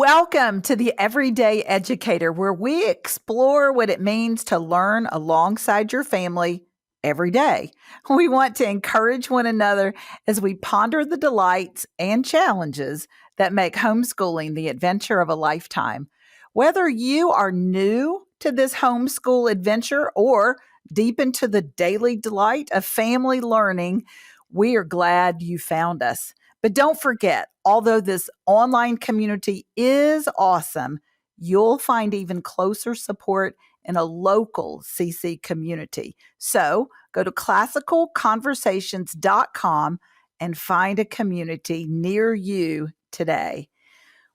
Welcome to the Everyday Educator, where we explore what it means to learn alongside your family every day. We want to encourage one another as we ponder the delights and challenges that make homeschooling the adventure of a lifetime. Whether you are new to this homeschool adventure or deep into the daily delight of family learning, we are glad you found us. But don't forget, although this online community is awesome, you'll find even closer support in a local CC community. So go to classicalconversations.com and find a community near you today.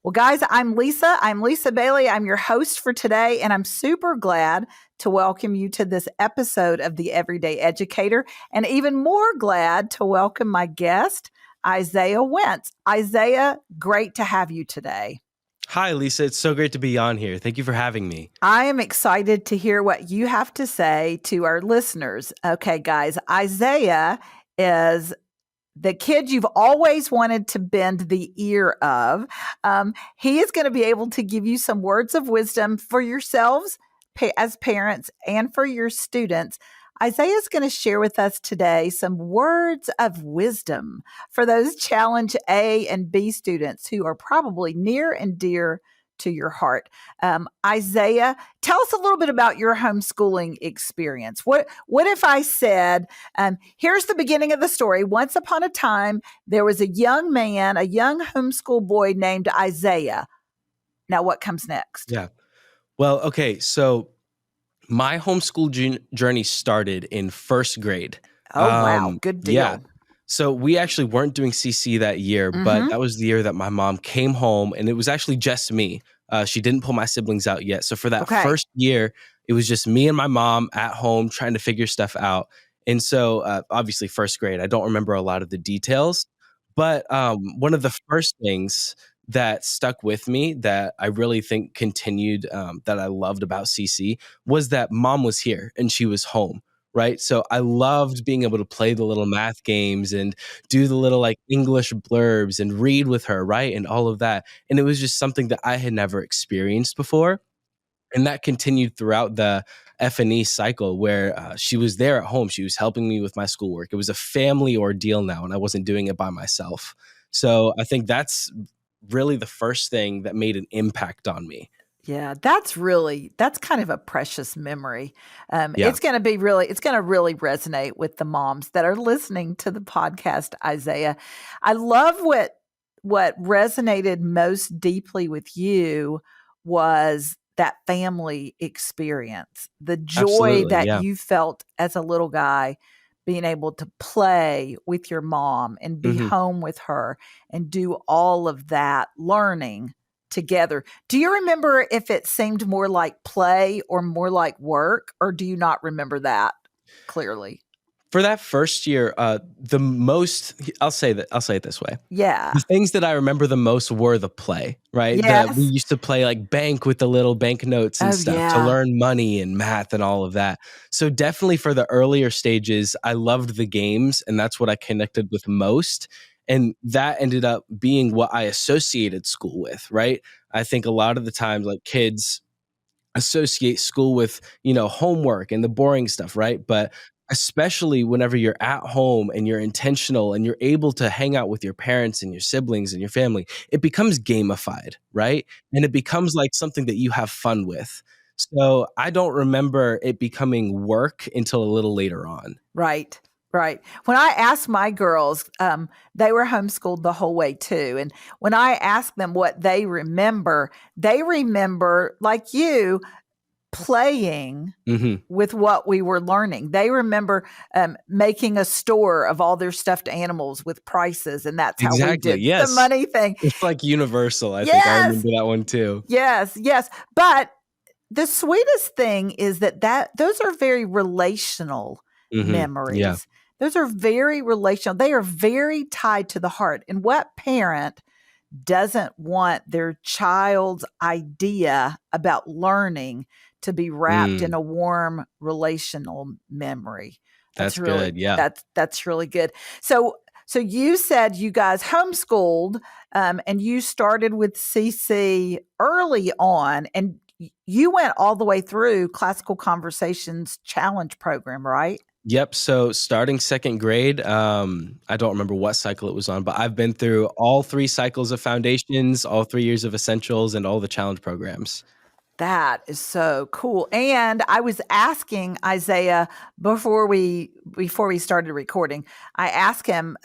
Well, guys, I'm Lisa. I'm Lisa Bailey. I'm your host for today, and I'm super glad to welcome you to this episode of The Everyday Educator, and even more glad to welcome my guest, Isaiah Wentz. Isaiah, great to have you today. Hi, Lisa. It's so great to be on here. Thank you for having me. I am excited to hear what you have to say to our listeners. Okay, guys, Isaiah is the kid you've always wanted to bend the ear of. He is going to be able to give you some words of wisdom for yourselves as parents and for your students. Isaiah is going to share with us today some words of wisdom for those Challenge A and B students who are probably near and dear to your heart. Isaiah, tell us a little bit about your homeschooling experience. What if I said, here's the beginning of the story. Once upon a time, there was a young man, a young homeschool boy named Isaiah. Now, what comes next? Yeah. Well, okay. So my homeschool journey started in first grade. Oh, wow. Good deal. Yeah. So we actually weren't doing CC that year, but that was the year that my mom came home, and it was actually just me. She didn't pull my siblings out yet. So for that first year, it was just me and my mom at home trying to figure stuff out. And so obviously first grade, I don't remember a lot of the details, but one of the first things that stuck with me that I really think continued that I loved about CC was that mom was here and she was home. Right. So I loved being able to play the little math games and do the little like English blurbs and read with her. Right. And all of that. And it was just something that I had never experienced before. And that continued throughout the F&E cycle where she was there at home. She was helping me with my schoolwork. It was a family ordeal now, and I wasn't doing it by myself. So I think that's really the first thing that made an impact on me. Yeah, that's kind of a precious memory. Yeah. It's going to really resonate with the moms that are listening to the podcast, Isaiah. I love what resonated most deeply with you was that family experience, the joy Absolutely, that yeah. you felt as a little guy being able to play with your mom and be home with her and do all of that learning together. Do you remember if it seemed more like play or more like work, or do you not remember that clearly? For that first year, I'll say it this way. Yeah. The things that I remember the most were the play, right? Yes. We used to play like bank with the little banknotes and stuff to learn money and math and all of that. So definitely for the earlier stages, I loved the games, and that's what I connected with most. And that ended up being what I associated school with, right? I think a lot of the times, like kids associate school with, homework and the boring stuff, right? But especially whenever you're at home and you're intentional and you're able to hang out with your parents and your siblings and your family, it becomes gamified, right? And it becomes like something that you have fun with. So I don't remember it becoming work until a little later on. Right. When I asked my girls, they were homeschooled the whole way too. And when I asked them what they remember, like you, playing with what we were learning. They remember making a store of all their stuffed animals with prices, and that's how we did the money thing. It's like universal. I think I remember that one too. Yes. But the sweetest thing is that those are very relational memories. Yeah. Those are very relational. They are very tied to the heart. And what parent doesn't want their child's idea about learning to be wrapped in a warm relational memory? That's really good. Yeah. That's really good. So So you said you guys homeschooled, and you started with CC early on, and you went all the way through Classical Conversations Challenge program, right? Yep. So starting second grade, I don't remember what cycle it was on, but I've been through all 3 cycles of foundations, all 3 years of essentials, and all the challenge programs. That is so cool. And I was asking Isaiah before we started recording. I asked him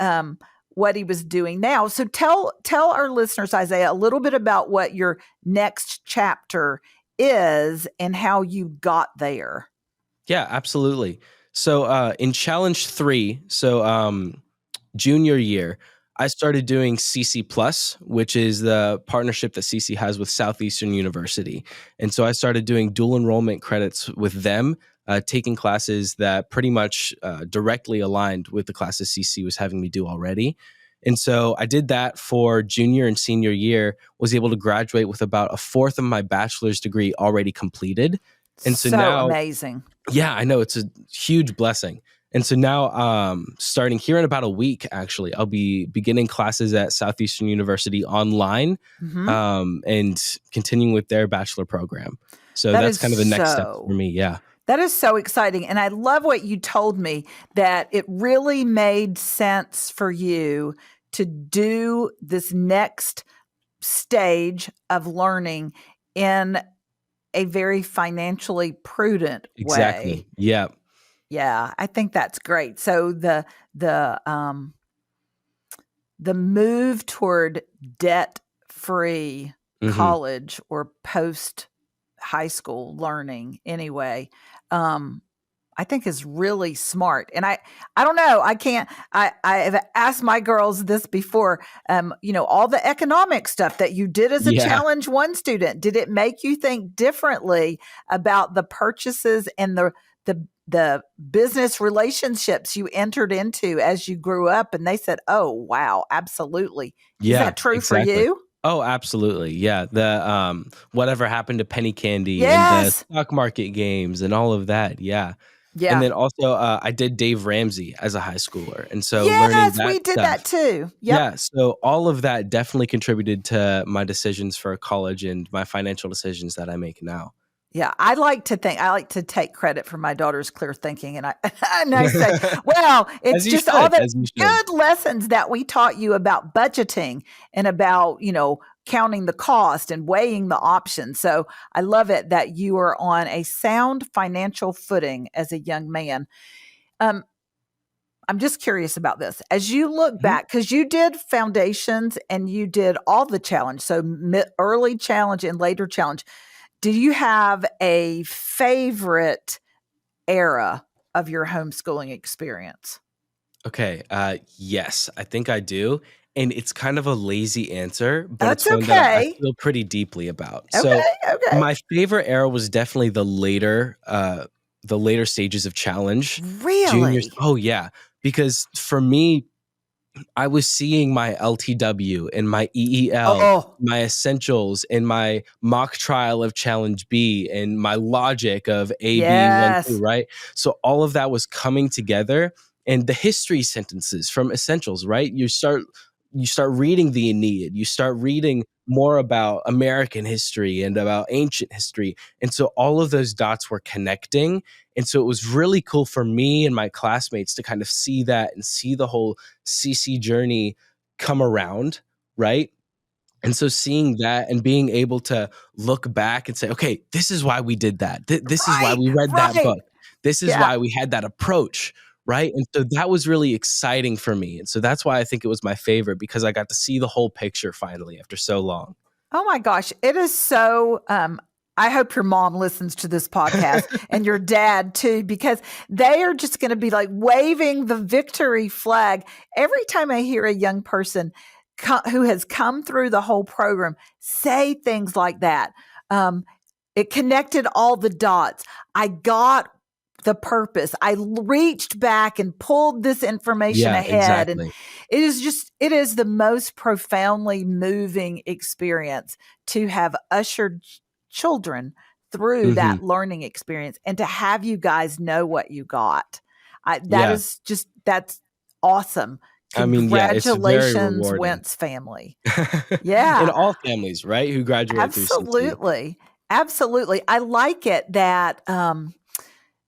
what he was doing now. So tell our listeners, Isaiah, a little bit about what your next chapter is and how you got there. Yeah, absolutely. So in challenge 3, junior year, I started doing CC Plus, which is the partnership that CC has with Southeastern University. And so I started doing dual enrollment credits with them, taking classes that pretty much directly aligned with the classes CC was having me do already. And so I did that for junior and senior year, was able to graduate with about a fourth of my bachelor's degree already completed. And so So now, amazing. yeah, I know it's a huge blessing. And so now, starting here in about a week, actually, I'll be beginning classes at Southeastern University online, and continuing with their bachelor program. So that's kind of the next step for me. Yeah. That is so exciting. And I love what you told me, that it really made sense for you to do this next stage of learning in a very financially prudent Exactly. way. Yeah. Yeah, I think that's great. So the move toward debt-free college or post high school learning anyway, I think is really smart. And I don't know, I've asked my girls this before, all the economic stuff that you did as a Yeah. challenge 1 student, did it make you think differently about the purchases and the business relationships you entered into as you grew up? And they said, "Oh, wow, absolutely." Is Yeah, that true for exactly. you? Oh, absolutely. Yeah. The whatever happened to penny candy and the Yes. stock market games and all of that. Yeah. And Yeah. then also, I did Dave Ramsey as a high schooler. And so learning Yes, that we did stuff. that too. Yep. Yeah. So all of that definitely contributed to my decisions for college and my financial decisions that I make now. Yeah, I like to take credit for my daughter's clear thinking, and I and I say, well, it's As you just all should, the as you should. good lessons that we taught you about budgeting and about, counting the cost and weighing the options. So I love it that you are on a sound financial footing as a young man. Um, I'm just curious about this. As you look Mhm. back, because you did foundations and you did all the challenge, so early challenge and later challenge. Do you have a favorite era of your homeschooling experience? Okay. Yes, I think I do. And it's kind of a lazy answer, but That's it's one that I okay. feel pretty deeply about. Okay, So okay. my favorite era was definitely the later stages of challenge. Juniors. Really? Oh yeah. Because for me, I was seeing my LTW and my EEL, Oh, my essentials and my mock trial of challenge B and my logic of A, B, 1, 2, yes. right? So all of that was coming together, and the history sentences from essentials, right? You start reading the Aeneid, you start reading more about American history and about ancient history. And so all of those dots were connecting. And so it was really cool for me and my classmates to kind of see that and see the whole CC journey come around, right? And so seeing that and being able to look back and say, okay, this is why we did that. This is why Right, we read that right. book. This is Yeah. why we had that approach, right? And so that was really exciting for me. And so that's why I think it was my favorite, because I got to see the whole picture finally after so long. Oh my gosh, it is so I hope your mom listens to this podcast and your dad too, because they are just going to be like waving the victory flag every time I hear a young person who has come through the whole program say things like that. It connected all the dots. I got the purpose. I reached back and pulled this information Yeah, ahead. And exactly. it is the most profoundly moving experience to have ushered children through Hmm. that learning experience and to have you guys know what you got. Yeah. That's awesome. I mean, yeah, it's very Congratulations, rewarding. Wentz family. In Yeah, all families, right, who graduate through CC. absolutely. Absolutely. I like it that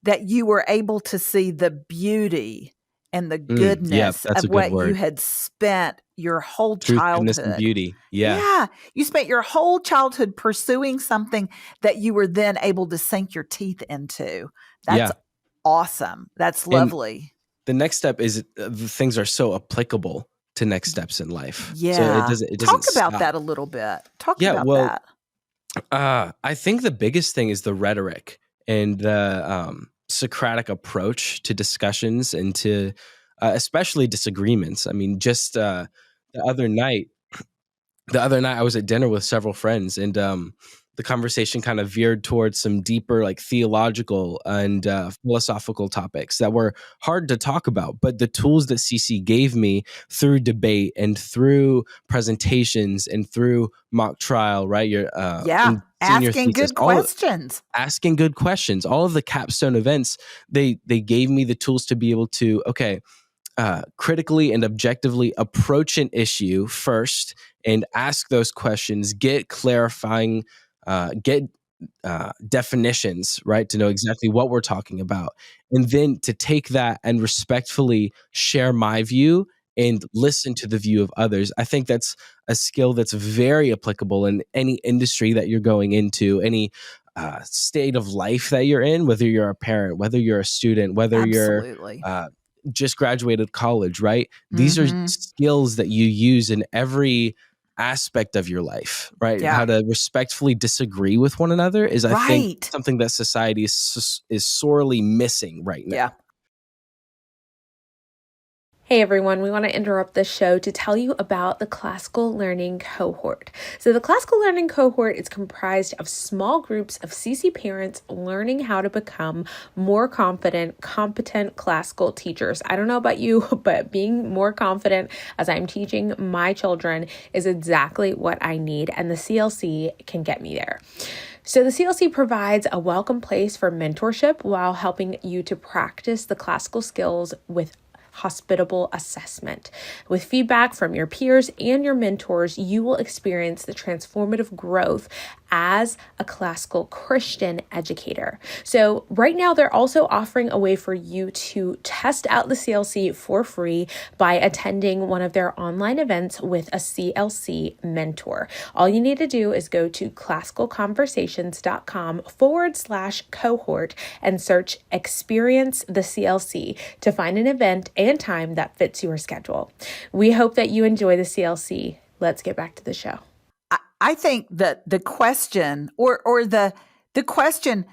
that you were able to see the beauty and the Yep, goodness that's of a good what you word. had spent your whole Truth, goodness, and childhood. beauty. Yeah. Yeah, you spent your whole childhood pursuing something that you were then able to sink your teeth into. That's Yeah. awesome. That's And lovely. the next step is the things are so applicable to next steps in life. So Yeah. it doesn't Talk about stop. that a little bit. Talk Yeah, about well, that. I think the biggest thing is the rhetoric and the Socratic approach to discussions and to especially disagreements. I mean, just the other night, I was at dinner with several friends, and the conversation kind of veered towards some deeper, like theological and philosophical topics that were hard to talk about. But the tools that CC gave me through debate and through presentations and through mock trial, right? Your Yeah, in senior asking thesis, good all questions. asking good questions, all of the capstone events, they gave me the tools to be able to critically and objectively approach an issue first and ask those questions, get clarifying, get definitions, right, to know exactly what we're talking about. And then to take that and respectfully share my view and listen to the view of others. I think that's a skill that's very applicable in any industry that you're going into, any state of life that you're in, whether you're a parent, whether you're a student, whether you're Absolutely. uh, just graduated college, right? These are Mhm. skills that you use in every aspect of your life, right? Yeah. How to respectfully disagree with one another is, I think, Right. something that society is sorely missing right Yeah. now. Hey everyone, we want to interrupt this show to tell you about the Classical Learning Cohort. So the Classical Learning Cohort is comprised of small groups of CC parents learning how to become more confident, competent classical teachers. I don't know about you, but being more confident as I'm teaching my children is exactly what I need, and the CLC can get me there. So the CLC provides a welcome place for mentorship while helping you to practice the classical skills with hospitable assessment. With feedback from your peers and your mentors, you will experience the transformative growth as a classical Christian educator. So right now, they're also offering a way for you to test out the CLC for free by attending one of their online events with a CLC mentor. All you need to do is go to classicalconversations.com/cohort and search Experience the CLC to find an event and time that fits your schedule. We hope that you enjoy the CLC. Let's get back to the show. I think that the question or the question,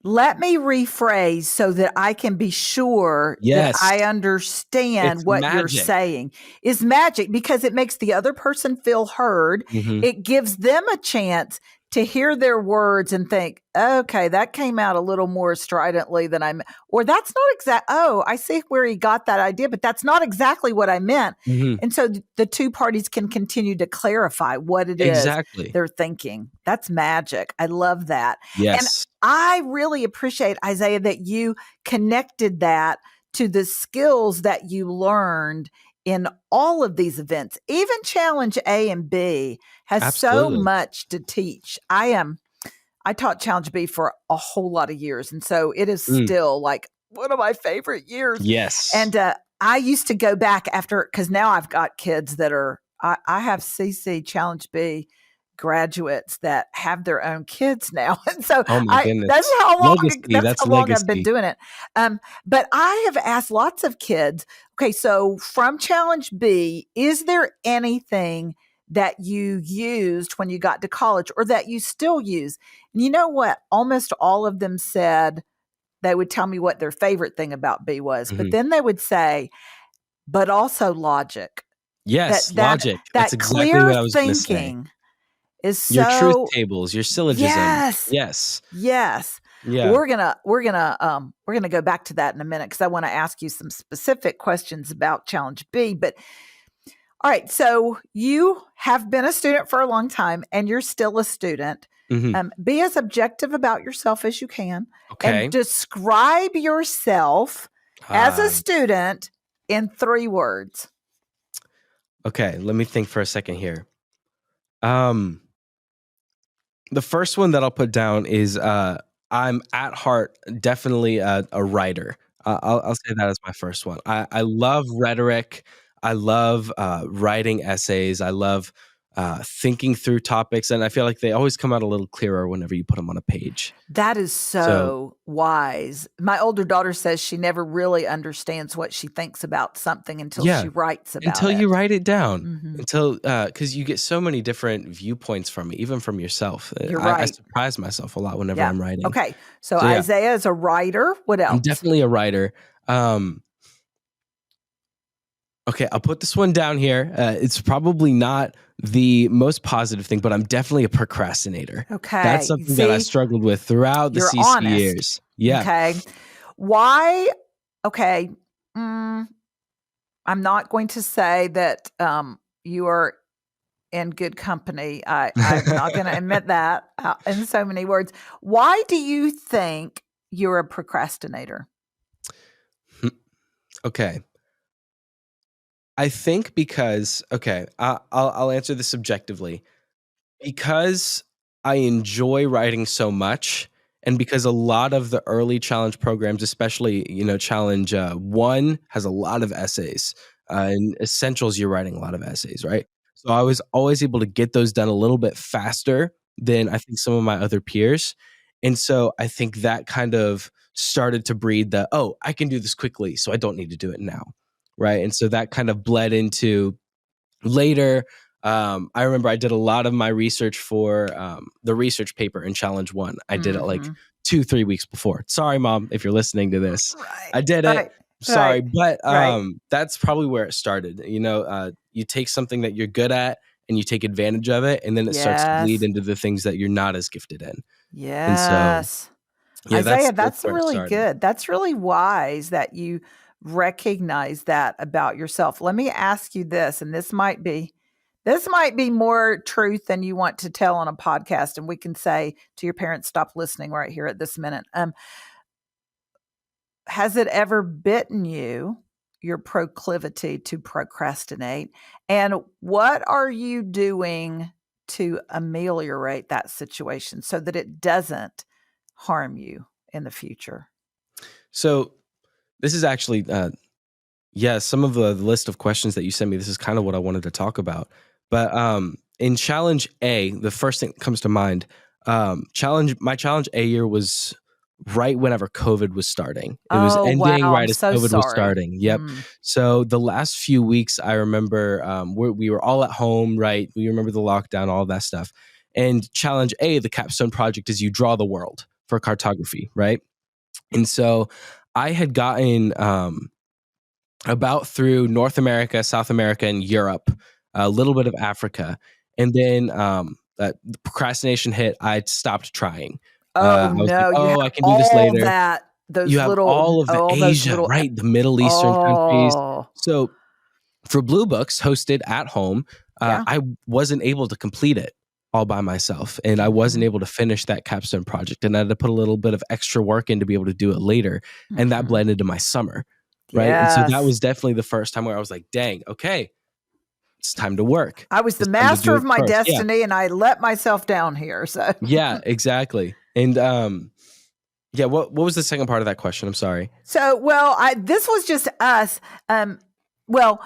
let me rephrase so that I can be sure that Yes, I it's understand what you're magic. saying is magic because it makes the other person feel heard. Mhm. It gives them a chance to hear their words and think, okay, that came out a little more stridently than or that's not exact. Oh, I see where he got that idea, but that's not exactly what I meant. Mhm. And so the two parties can continue to clarify what it is Exactly. they're thinking. That's magic. I love that. And Yes. I really appreciate, Isaiah, that you connected that to the skills that you learned in all of these events. Even Challenge A and B has so Absolutely. much to teach. I taught Challenge B for a whole lot of years, and so it is still like one of my favorite years. Yes. And I used to go back after, because now I've got kids that are, I have CC Challenge B graduates that have their own kids now. And so Oh my goodness. Legacy, that's that's how long I've been legacy. doing it. But I have asked lots of kids, okay, so from Challenge B, is there anything that you used when you got to college or that you still use? And you know what? Almost all of them said they would tell me what their favorite thing about B was, but then they would say, but also logic. Yes, logic. That's That exactly clear what I was gonna say. thinking is Your truth so tables, your syllogism. yes. Yes. Yes. Yeah. We're gonna go back to that in a minute because I want to ask you some specific questions about Challenge B. But all right, so you have been a student for a long time and you're still a student. Be as objective about yourself as you can Okay. and describe yourself as a student in 3 words. Okay, let me think for a second here. The first one that I'll put down is I'm at heart definitely a writer. I'll say that as my first one. I love rhetoric. I love writing essays. I love thinking through topics, and I feel like they always come out a little clearer whenever you put them on a page. That is So so wise. My older daughter says she never really understands what she thinks about something until yeah, she writes about until you it. write it down, Mhm. until because you get so many different viewpoints from it, even from yourself. You're I right. surprise myself a lot whenever Yeah. I'm writing. Okay. So So yeah, Isaiah is a writer. What I'm else? definitely a writer. Um, okay, I'll put this one down here. It's probably not the most positive thing, but I'm definitely a procrastinator. That's Okay. something that I See, struggled with throughout the you're CC honest. years. Yeah. Okay. Why? Okay. Mm, I'm not going to say that you are in good company. I'm not going to admit that in so many words. Why do you think you're a procrastinator? Okay. I think because I'll answer this subjectively. Because I enjoy writing so much, and because a lot of the early challenge programs, especially, challenge 1 has a lot of essays. In essentials, you're writing a lot of essays, right? So I was always able to get those done a little bit faster than I think some of my other peers. And so I think that kind of started to breed the, oh, I can do this quickly, so I don't need to do it now. Right. And so that kind of bled into later. I remember I did a lot of my research for the research paper in challenge 1. I did it like Mhm. 2-3 weeks before. Sorry, mom, if you're listening to this. Right, I did it. right, Sorry, right, but right. that's probably where it started. You take something that you're good at and you take advantage of it, and then it starts to bleed Yes, into the things that you're not as gifted in. And so, yes. yeah, Isaiah, that's that's where it really started. good. That's really wise that you recognize that about yourself. Let me ask you this, and this might be more truth than you want to tell on a podcast, and we can say to your parents, stop listening right here at this minute. Has it ever bitten you, your proclivity to procrastinate? And what are you doing to ameliorate that situation so that it doesn't harm you in the future? So this is actually yeah, some of the list of questions that you sent me, this is kind of what I wanted to talk about. But in challenge A, the first thing that comes to mind, my challenge A year was right whenever COVID was starting. It was Oh, wow. ending I'm right as so COVID was sorry. starting. Yep. Mm. So the last few weeks, I remember we were all at home, right? We remember the lockdown, all that stuff. And challenge A, the capstone project, is you draw the world for cartography, right? And so I had gotten about through North America, South America, and Europe, a little bit of Africa. And then the procrastination hit. I stopped trying. Oh, I was like, no. You oh, have I can do this all later. that, You those have little, all of the all those Asia, little, right? The Middle Eastern countries. oh, So for Blue Books, hosted at home, yeah. I wasn't able to complete it all by myself. And I wasn't Hmm. able to finish that capstone project. And I had to put a little bit of extra work in to be able to do it later. And that Hmm. blended into my summer. Right. And so that Yes. was definitely the first time where I was like, dang, okay, it's time to work. I was the It's time to master do of it my first. Yeah. destiny and I let myself down here. So, Yeah, exactly. And yeah, what was the second part of that question? I'm sorry. this was just us. Well,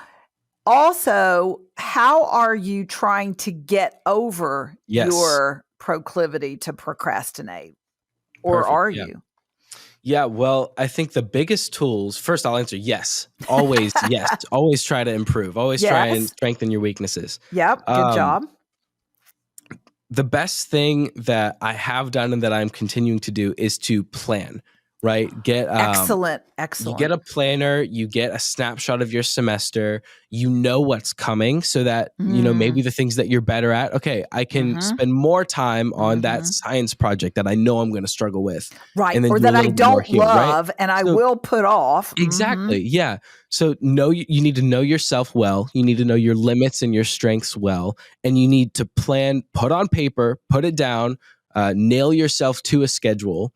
also, how are you trying to get over Yes. your proclivity to procrastinate? Or Perfect. are Yeah. you? Yeah, well, I think the biggest tools, first I'll answer yes. Always yes. Always try to improve. Always try and Yes. strengthen your weaknesses. Yep. Good Um, job. the best thing that I have done and that I'm continuing to do is to plan, right? Excellent. You get Excellent. a planner, you get a snapshot of your semester, you know what's coming so that, maybe Mm, the things that you're better at, okay, I can mm-hmm. spend more time on that Mm-hmm. science project that I know I'm going to struggle with Right. and then Or do a that I little bit more don't here, right? love and I So will put off. Mm-hmm. exactly. Yeah. So you need to know yourself well. You need to know your limits and your strengths well, and you need to plan, put on paper, put it down, nail yourself to a schedule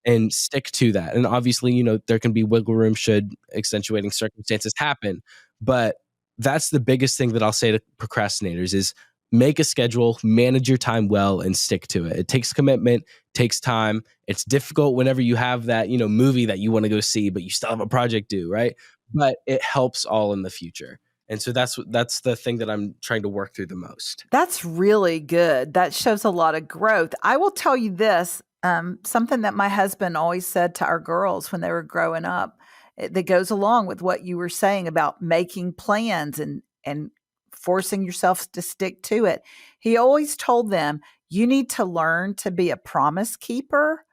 and stick to that. And obviously, there can be wiggle room should accentuating circumstances happen, but that's the biggest thing that I'll say to procrastinators is make a schedule, manage your time well, and stick to it. It takes commitment, takes time. It's difficult whenever you have that, movie that you want to go see, but you still have a project due, right? But it helps all in the future. And so that's the thing that I'm trying to work through the most. That's really good. That shows a lot of growth. I will tell you this, something that my husband always said to our girls when they were growing up, that goes along with what you were saying about making plans and forcing yourself to stick to it. He always told them, you need to learn to be a promise keeper,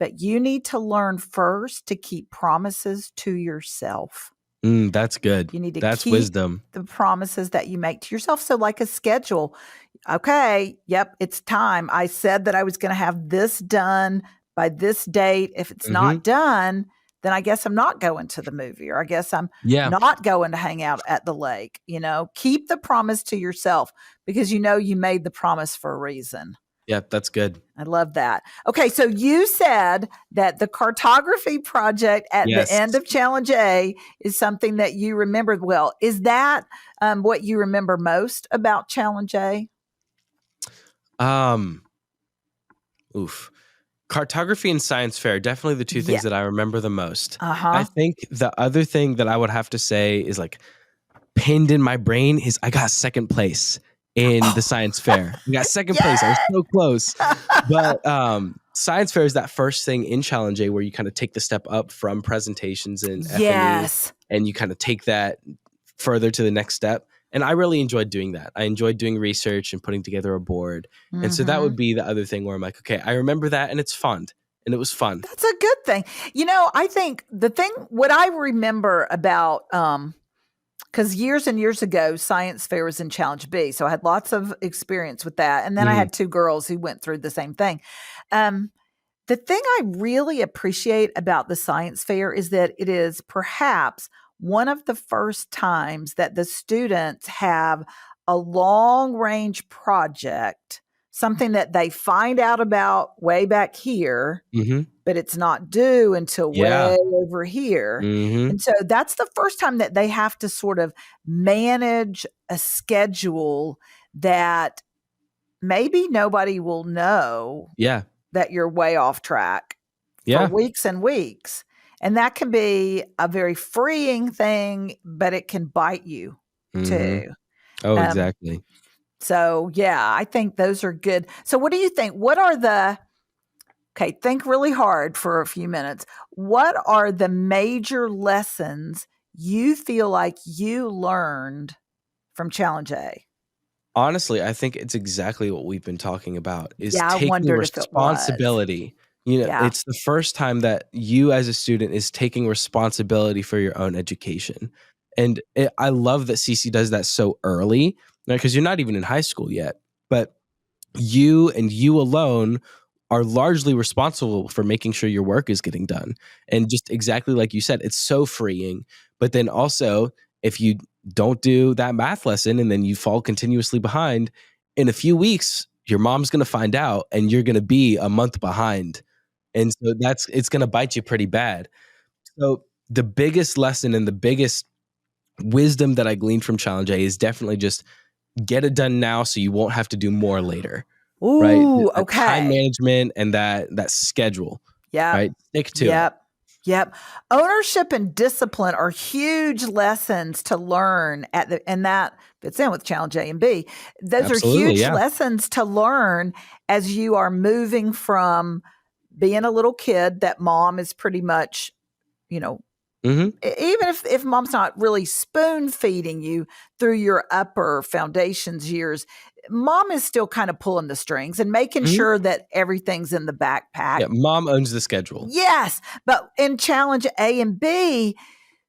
but you need to learn first to keep promises to yourself. That's good. You need to That's keep wisdom. the promises that you make to yourself. So like a schedule. Okay, yep, it's time. I said that I was going to have this done by this date. If it's not done, then I guess I'm not going to the movie, or I guess I'm not going to hang out at the lake. Keep the promise to yourself, because you made the promise for a reason. Yeah, that's good. I love that. Okay, so you said that the cartography project at the end of Challenge A is something that you remembered well. Is that what you remember most about Challenge A? Cartography and science fair, definitely the two things that I remember the most. Uh-huh. I think the other thing that I would have to say is like pinned in my brain is I got second place in the science fair. I got second place. I was so close. But science fair is that first thing in Challenge A where you kind of take the step up from presentations and F&E, and you kind of take that further to the next step. And I really enjoyed doing that. I enjoyed doing research and putting together a board. And so that would be the other thing where I'm like, okay, I remember that and it's fun. And it was fun. That's a good thing. I think what I remember about, because years and years ago, science fair was in Challenge B. So I had lots of experience with that. And then I had two girls who went through the same thing. The thing I really appreciate about the science fair is that it is perhaps one of the first times that the students have a long range project, something that they find out about way back here, but it's not due until way over here. And so that's the first time that they have to sort of manage a schedule that maybe nobody will know that you're way off track for weeks and weeks. And that can be a very freeing thing, but it can bite you too. Oh, exactly. So, I think those are good. So what do you think? Think really hard for a few minutes. What are the major lessons you feel like you learned from Challenge A? Honestly, I think it's exactly what we've been talking about, is taking responsibility. It's the first time that you as a student is taking responsibility for your own education. And I love that CC does that so early, because you're not even in high school yet. But you and you alone are largely responsible for making sure your work is getting done. And just exactly like you said, it's so freeing. But then also, if you don't do that math lesson and then you fall continuously behind, in a few weeks, your mom's going to find out and you're going to be a month behind. And so it's going to bite you pretty bad. So the biggest lesson and the biggest wisdom that I gleaned from Challenge A is definitely just get it done now so you won't have to do more later. Ooh, right? Okay. Time management and that schedule. Yeah. Right. Stick to it. Yep. Ownership and discipline are huge lessons to learn and that fits in with Challenge A and B. Those are huge lessons to learn as you are moving from being a little kid that mom is pretty much, even if mom's not really spoon feeding you through your upper foundations years, mom is still kind of pulling the strings and making sure that everything's in the backpack. Yeah, mom owns the schedule. Yes. But in Challenge A and B,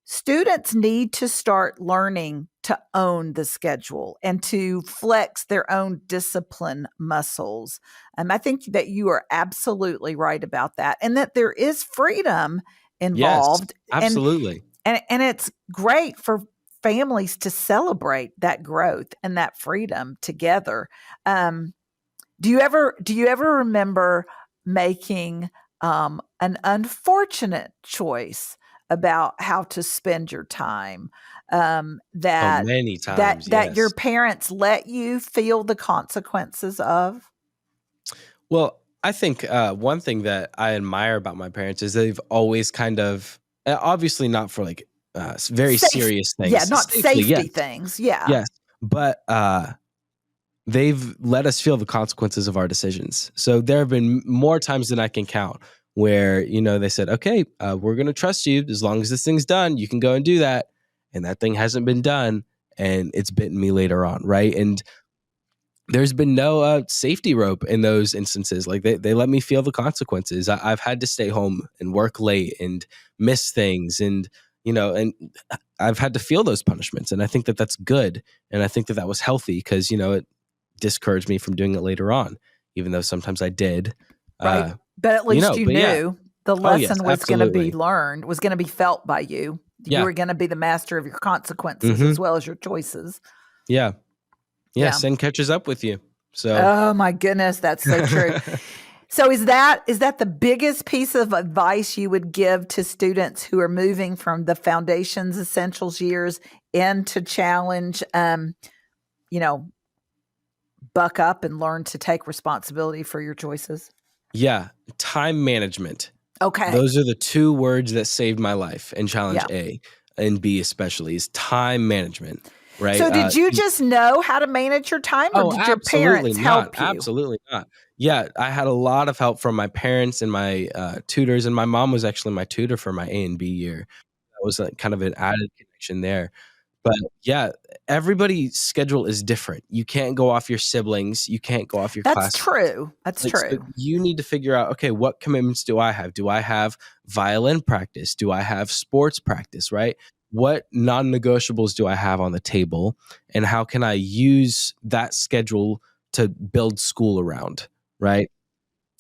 students need to start learning to own the schedule and to flex their own discipline muscles. I think that you are absolutely right about that, and that there is freedom involved. Yes, absolutely. And it's great for families to celebrate that growth and that freedom together. Do you ever remember making an unfortunate choice about how to spend your time, Many times, that your yes. parents let you feel the consequences of? Well, I think one thing that I admire about my parents is they've always kind of, obviously not for like very Safe, serious yeah, things, not safely, yes, safety things. Yeah, yes, but they've let us feel the consequences of our decisions. So there have been more times than I can count where, they said, okay, we're going to trust you. As long as this thing's done, you can go and do that. And that thing hasn't been done. And it's bitten me later on. Right. And there's been no safety rope in those instances. Like they let me feel the consequences. I've had to stay home and work late and miss things. And I've had to feel those punishments. And I think that that's good. And I think that that was healthy because, it discouraged me from doing it later on, even though sometimes I did. right. But at least you But yeah. knew the Oh, yes, lesson was going to be absolutely. learned, was going to be felt by you. You Yeah. were going to be the master of your consequences Hmm. as well as your choices. Yeah. Yeah. Yeah. Sin catches up with you. So. Oh my goodness, that's so true. So is that the biggest piece of advice you would give to students who are moving from the foundations essentials years into challenge, buck up and learn to take responsibility for your choices? Yeah. Time management. Okay. Those are the two words that saved my life in challenge Yeah. A and B especially is time management. Right. So did you just know how to manage your time, or did your Absolutely parents not. help you? Absolutely not. Yeah, I had a lot of help from my parents and my tutors, and my mom was actually my tutor for my A and B year. That was kind of an added connection there. But yeah, everybody's schedule is different. You can't go off your siblings. You can't go off your That's class. true. That's So true. you need to figure out, okay, what commitments do I have? Do I have violin practice? Do I have sports practice, right? What non-negotiables do I have on the table? And how can I use that schedule to build school around, right?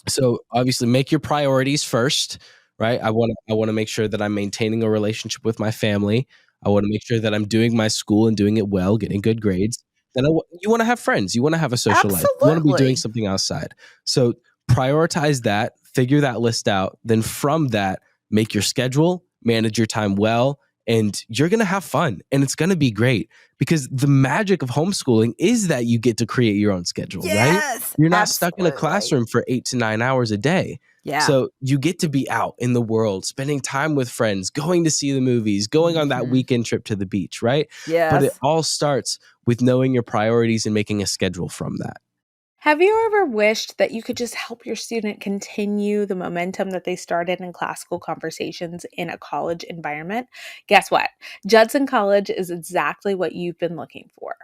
So obviously make your priorities first, right? I want to make sure that I'm maintaining a relationship with my family. I want to make sure that I'm doing my school and doing it well, getting good grades. Then you want to have friends. You want to have a social life. You want to be doing Absolutely. something outside. So prioritize that, figure that list out. Then from that, make your schedule, manage your time well, and you're going to have fun and it's going to be great because the magic of homeschooling is that you get to create your own schedule, right? Yes, You're not stuck in a absolutely. classroom for 8 to 9 hours a day. Yeah. So you get to be out in the world, spending time with friends, going to see the movies, going on that Mhm. weekend trip to the beach, right? But it Yes. all starts with knowing your priorities and making a schedule from that. Have you ever wished that you could just help your student continue the momentum that they started in classical conversations in a college environment? Guess what? Judson College is exactly what you've been looking for.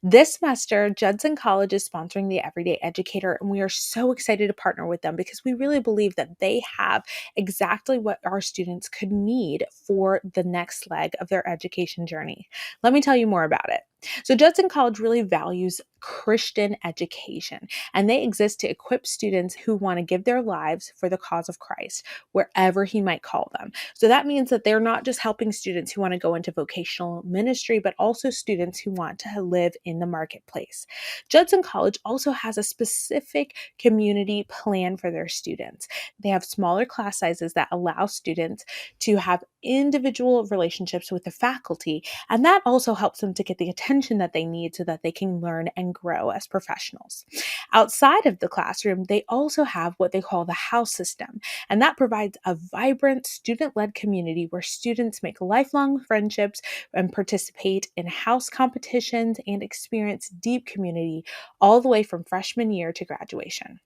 This semester, Judson College is sponsoring the Everyday Educator, and we are so excited to partner with them because we really believe that they have exactly what our students could need for the next leg of their education journey. Let me tell you more about it. So, Judson College really values Christian education, and they exist to equip students who want to give their lives for the cause of Christ, wherever He might call them. So, that means that they're not just helping students who want to go into vocational ministry, but also students who want to live in the marketplace. Judson College also has a specific community plan for their students. They have smaller class sizes that allow students to have individual relationships with the faculty, and that also helps them to get the attention that they need so that they can learn and grow as professionals. Outside of the classroom, they also have what they call the house system, and that provides a vibrant student-led community where students make lifelong friendships and participate in house competitions and experience deep community all the way from freshman year to graduation.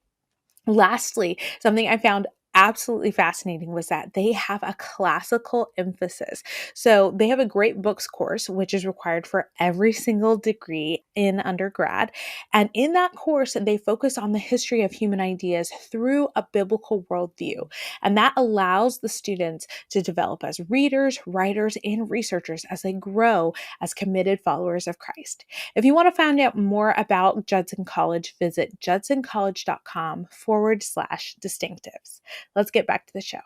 Lastly, something I found absolutely fascinating was that they have a classical emphasis. So they have a great books course, which is required for every single degree in undergrad. And in that course, they focus on the history of human ideas through a biblical worldview. And that allows the students to develop as readers, writers, and researchers as they grow as committed followers of Christ. If you want to find out more about Judson College, visit judsoncollege.com/distinctives. Let's get back to the show.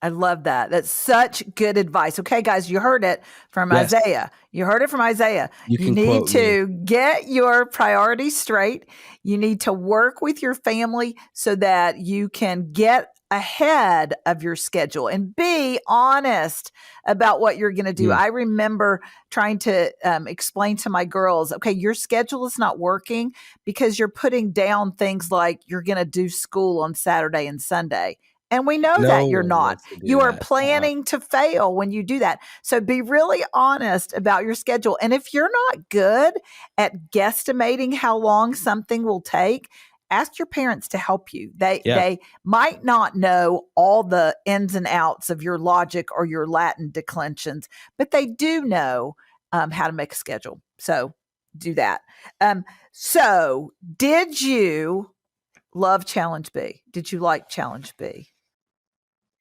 I love that. That's such good advice. Okay, guys, you heard it from Yes, Isaiah. You heard it from Isaiah. you You can need quote me. to get your priorities straight. You need to work with your family so that you can get ahead of your schedule and be honest about what you're going to do. Mm. I remember trying to explain to my girls, okay, your schedule is not working because you're putting down things like you're going to do school on Saturday and Sunday. And we know No that you're one not. wants to do You are that. planning to fail when you do that. So be really honest about your schedule. And if you're not good at guesstimating how long something will take, ask your parents to help you. Yeah. They might not know all the ins and outs of your logic or your Latin declensions, but they do know how to make a schedule. So do that. So did you love Challenge B? Did you like Challenge B?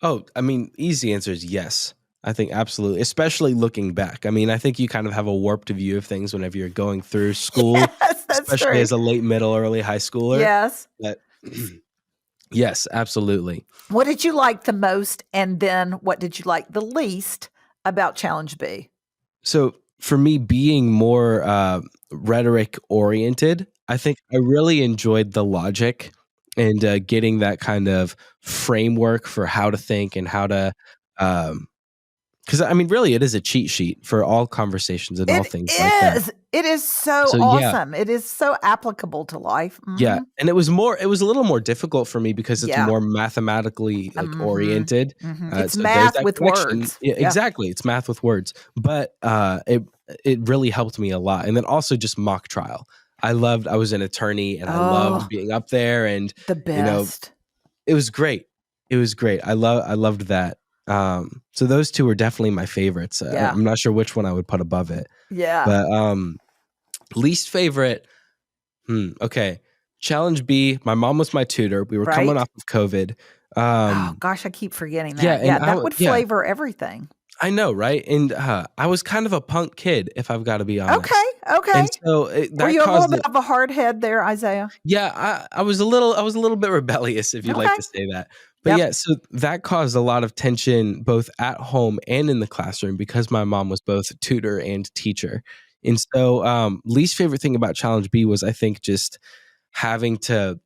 Oh, I mean, easy answer is yes. I think absolutely, especially looking back. I mean, I think you kind of have a warped view of things whenever you're going through school, Yes, that's especially true. as a late middle, early high schooler. Yes. But yes, absolutely. What did you like the most? And then what did you like the least about Challenge B? So for me, being more rhetoric oriented, I think I really enjoyed the logic and getting that kind of framework for how to think and how to because I mean, really, it is a cheat sheet for all conversations and all It things like that. is. It is so So yeah, awesome. It is so applicable to life. yeah, and it was a little more difficult for me because it's Yeah. more mathematically like Mhm. oriented. Mhm. It's So there's math that with connection. words. Yeah, Yeah. exactly. It's math with words, but it really helped me a lot. And then also just mock trial. I was an attorney and I loved Oh, being up there, and the you know, best. it was great. It was great. I loved that. So those two are definitely my favorites. Yeah. I'm not sure which one I would put above it, Yeah. but least favorite. Okay. Challenge B. My mom was my tutor. We were coming Right? off of COVID. Oh Um, gosh, I keep forgetting yeah, that. and Yeah, that would yeah, flavor everything. I know, right? And I was kind of a punk kid, if I've got to be Okay. honest. And Okay. so Were that you a little caused bit of a hard head there, Isaiah? yeah, I was a little bit rebellious, if you'd like Okay. to say that. But Yep. yeah, so that caused a lot of tension both at home and in the classroom because my mom was both a tutor and teacher. And so least favorite thing about Challenge B was I think just having to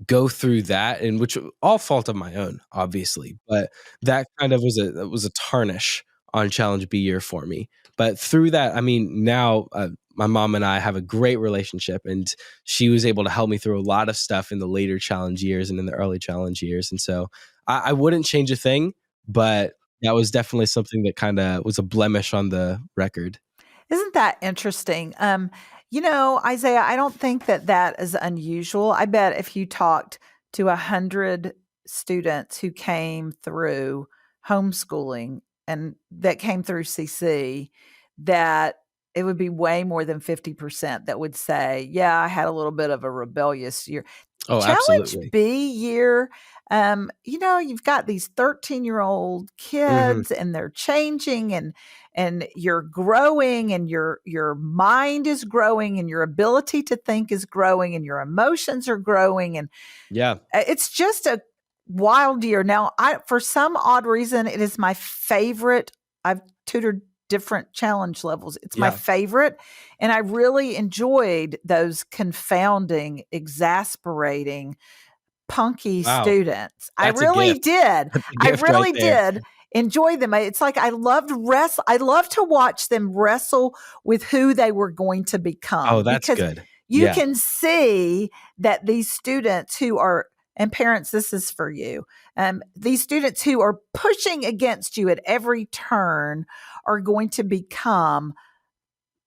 go through that, and which all fault of my own, obviously, but that kind of was a tarnish on Challenge B year for me. But through that, I mean, now my mom and I have a great relationship, and she was able to help me through a lot of stuff in the later challenge years and in the early challenge years. And so I wouldn't change a thing, but that was definitely something that kind of was a blemish on the record. Isn't that interesting? Isaiah, I don't think that that is unusual. I bet if you talked to 100 students who came through homeschooling and that came through CC, that it would be way more than 50% that would say, yeah, I had a little bit of a rebellious year. Oh, Challenge absolutely. B year, you've got these 13-year-old Hmm. kids and they're changing and you're growing and your mind is growing and your ability to think is growing and your emotions are growing and Yeah, it's just a wild year. Now, I for some odd reason it is my favorite. I've tutored different challenge levels. It's my yeah. favorite and I really enjoyed those confounding, exasperating punky Wow, students. I that's a really gift. did. That's a I gift right really there. did enjoy them. It's like I love to watch them wrestle with who they were going to Oh, become that's because good. you Yeah. can see that these students who are and parents, this is for you. These students who are pushing against you at every turn are going to become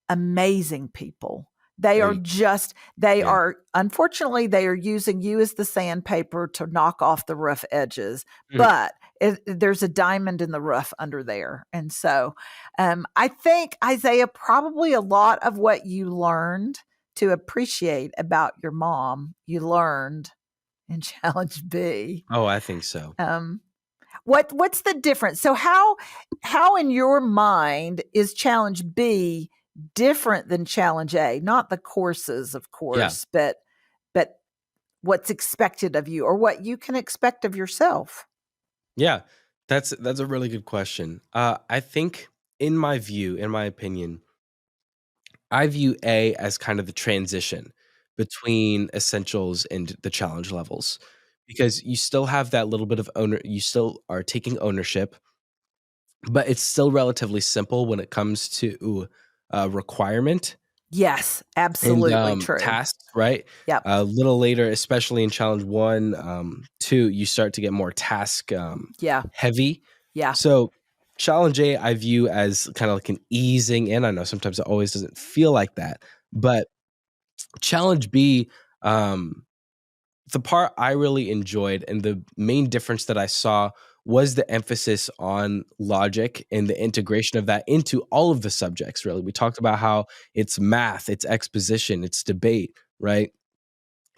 amazing people. They There are you just, they yeah. are, unfortunately, they are using you as the sandpaper to knock off the rough edges, Mm. but there's a diamond in the rough under there. And so I think, Isaiah, probably a lot of what you learned to appreciate about your mom, you learned in Challenge B. Oh, I think so. Um, what's the difference? So how in your mind is challenge B different than challenge A? Not the courses, of Yeah. course, but what's expected of you or what you can expect of yourself. Yeah. That's a really good question. I think in my opinion, I view A as kind of the transition between essentials and the challenge levels. because you still have that little bit of you still are taking ownership, but it's still relatively simple when it comes to requirement Yes, and absolutely true. tasks, right? Yep. A little later, especially in challenge 1, 2, you start to get more task Yeah. heavy. Yeah. So challenge A, I view as kind of like an easing in. I know sometimes it always doesn't feel like that, but challenge B, the part I really enjoyed and the main difference that I saw was the emphasis on logic and the integration of that into all of the subjects, really. We talked about how it's math, it's exposition, it's debate, right?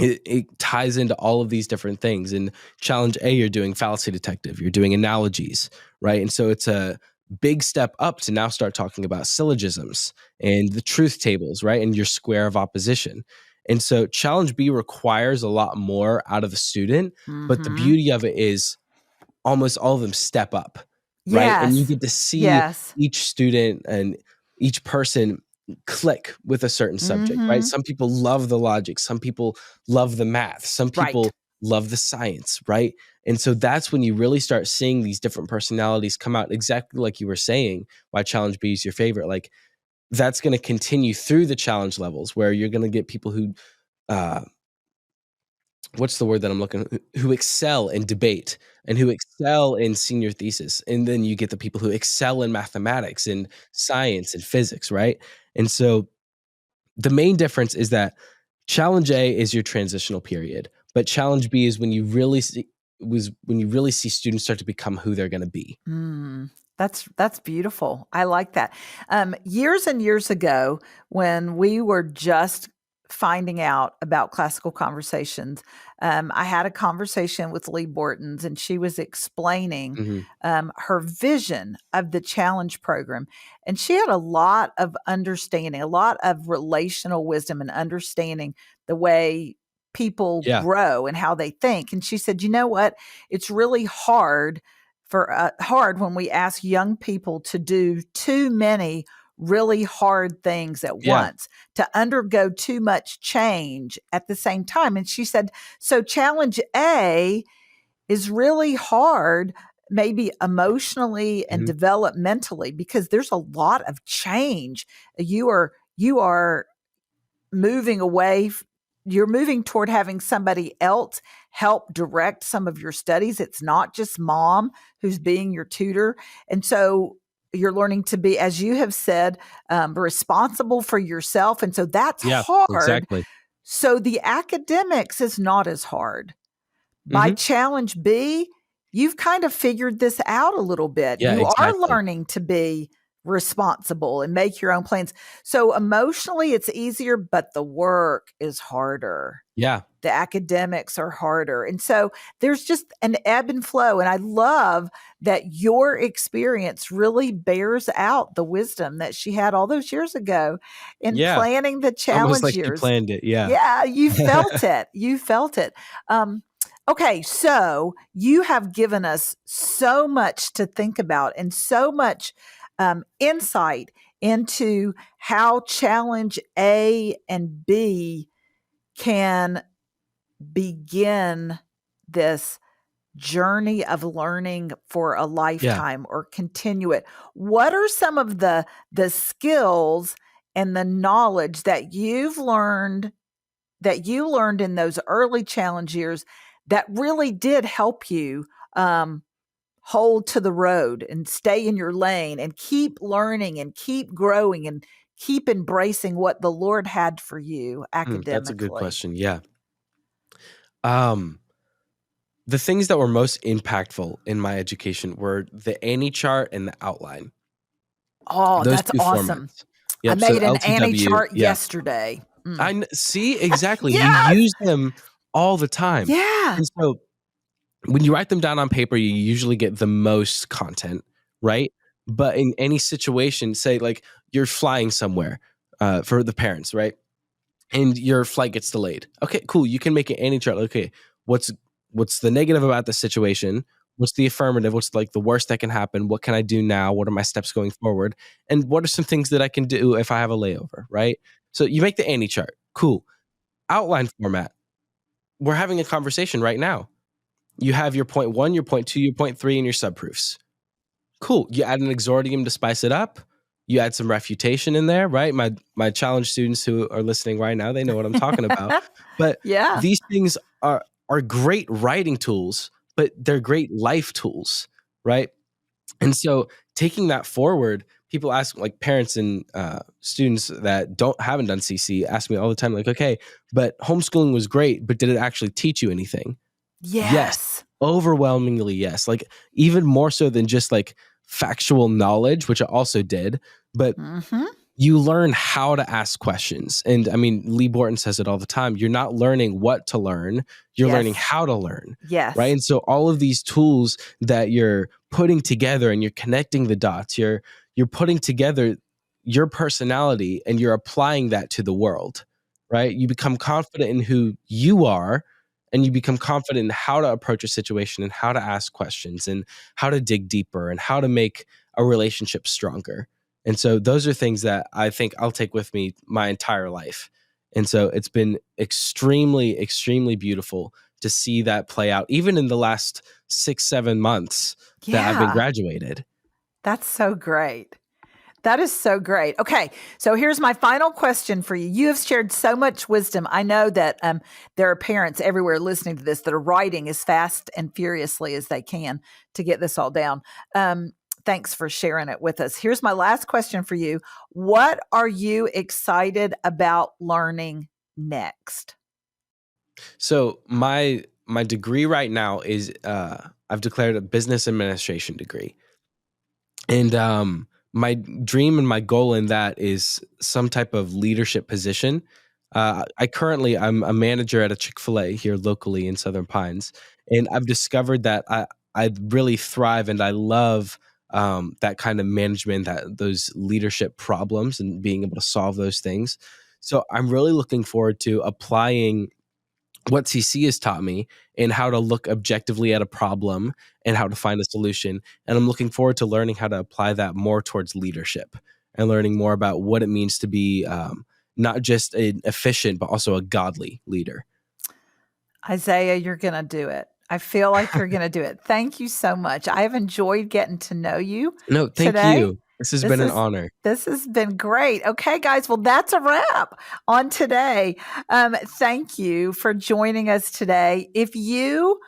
It ties into all of these different things. In challenge A, you're doing fallacy detective, you're doing analogies, right? And so it's a big step up to now start talking about syllogisms and the truth tables, right? And your square of opposition. And so challenge B requires a lot more out of the student, but the Mhm. beauty of it is almost all of them step up, right? And you Yes. get to see Yes. each student and each person click with a certain subject, right? Mhm. Some people love the logic, some people love the math, some Right. people love the science, right? And so that's when you really start seeing these different personalities come out, exactly like you were saying, why challenge B is your favorite. Like that's going to continue through the challenge levels where you're going to get people who uh what's the word that I'm looking, who excel in debate and who excel in senior thesis. And then you get the people who excel in mathematics and science and physics, right? And so the main difference is that challenge A is your transitional period, but challenge B is when you really see students start to become who they're going to be. Mm, that's beautiful. I like that. Years and years ago, when we were just finding out about classical conversations, I had a conversation with Lee Bortons, and she was explaining Mhm. her vision of the challenge program. And she had a lot of understanding, a lot of relational wisdom and understanding the way people Yeah. grow and how they think. And she said, you know what? It's really hard when we ask young people to do too many really hard things at Yeah. once, to undergo too much change at the same time. And she said, so challenge A is really hard, maybe emotionally and Mhm. developmentally, because there's a lot of change. You are moving away, you're moving toward having somebody else help direct some of your studies. It's not just mom who's being your tutor. And so you're learning to be, as you have said, responsible for yourself. And so that's Yeah, hard. exactly. So the academics is not as hard. By Mhm. challenge B, you've kind of figured this out a little bit. Yeah, You are exactly. learning to be responsible and make your own plans. So emotionally, it's easier, but the work is harder. Yeah. The academics are harder. And so there's just an ebb and flow. And I love that your experience really bears out the wisdom that she had all those years ago in Yeah. planning the Almost challenge like she years. planned it. Yeah. Yeah, you felt it. You felt it. Um, okay, so you have given us so much to think about and so much insight into how challenge A and B can begin this journey of learning for a Yeah. lifetime or continue it. What are some of the skills and the knowledge that you learned in those early challenge years that really did help you um, hold to the road and stay in your lane and keep learning and keep growing and keep embracing what the Lord had for you That's a good academically? question. Yeah. Um, the things that were most impactful in my education were the Annie chart and the outline. Oh, Those that's 2 awesome. formats. I Yep, so made the an Annie LTW, chart yeah. yesterday. Mm. See, exactly, you Yes. use them all the time, Yeah. and so when you write them down on paper, you usually get the most content, right? But in any situation, say, like, you're flying somewhere, for the parents, right? And your flight gets delayed. Okay, cool. You can make an Annie chart. Okay, what's what's the negative about the situation? What's the affirmative? What's like the worst that can happen? What can I do now? What are my steps going forward? And what are some things that I can do if I have a layover, right? So you make the Annie chart. Cool. Outline format. We're having a conversation right now. You have your point 1, your point 2, your point 3, and your subproofs. Cool. You add an exordium to spice it up. You add some refutation in there, right? My challenge students who are listening right now, they know what I'm talking about. But Yeah. these things are great writing tools, but they're great life tools, right? And so taking that forward, people ask, like parents and students that haven't done CC ask me all the time, like, okay, but homeschooling was great, but did it actually teach you anything? Yes. Yes. Overwhelmingly, yes. Like even more so than just like factual knowledge, which I also did, but you learn how to ask questions. And I mean, Lee Borton says it all the time. You're not learning what to learn. You're learning how to learn. Yes. Right. And so all of these tools that you're putting together and you're connecting the dots, you're putting together your personality and you're applying that to the world. Right. You become confident in who you are, and you become confident in how to approach a situation and how to ask questions and how to dig deeper and how to make a relationship stronger. And so those are things that I think I'll take with me my entire life. And so it's been extremely, extremely beautiful to see that play out, even in the last 6-7 months that I've been graduated. That's so great. That is so great. Okay, so here's my final question for you. You have shared so much wisdom. I know that there are parents everywhere listening to this that are writing as fast and furiously as they can to get this all down. Thanks for sharing it with us. Here's my last question for you. What are you excited about learning next? So my degree right now is I've declared a business administration degree. And my dream and my goal in that is some type of leadership position. I'm a manager at a Chick-fil-A here locally in Southern Pines, and I've discovered that I really thrive and I love that kind of management, those leadership problems, and being able to solve those things. So I'm really looking forward to applying what CC has taught me and how to look objectively at a problem and how to find a solution. And I'm looking forward to learning how to apply that more towards leadership and learning more about what it means to be not just an efficient, but also a godly leader. Isaiah, you're going to do it. I feel like you're going to do it. Thank you so much. I have enjoyed getting to know you No, thank today. you. This has been an honor. This has been great. Okay, guys. Well, that's a wrap on today. Thank you for joining us today. If you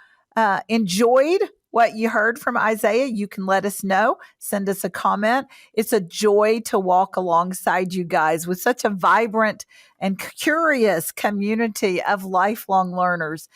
enjoyed what you heard from Isaiah, you can let us know. Send us a comment. It's a joy to walk alongside you guys with such a vibrant and curious community of lifelong learners.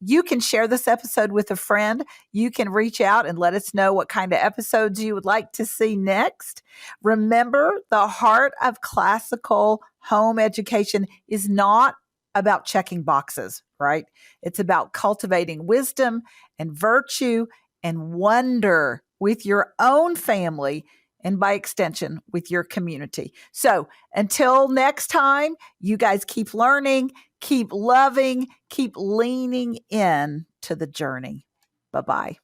You can share this episode with a friend. You can reach out and let us know what kind of episodes you would like to see next. Remember, the heart of classical home education is not about checking boxes, right? It's about cultivating wisdom and virtue and wonder with your own family and by extension with your community. So until next time, you guys keep learning, keep loving, keep leaning in to the journey. Bye-bye.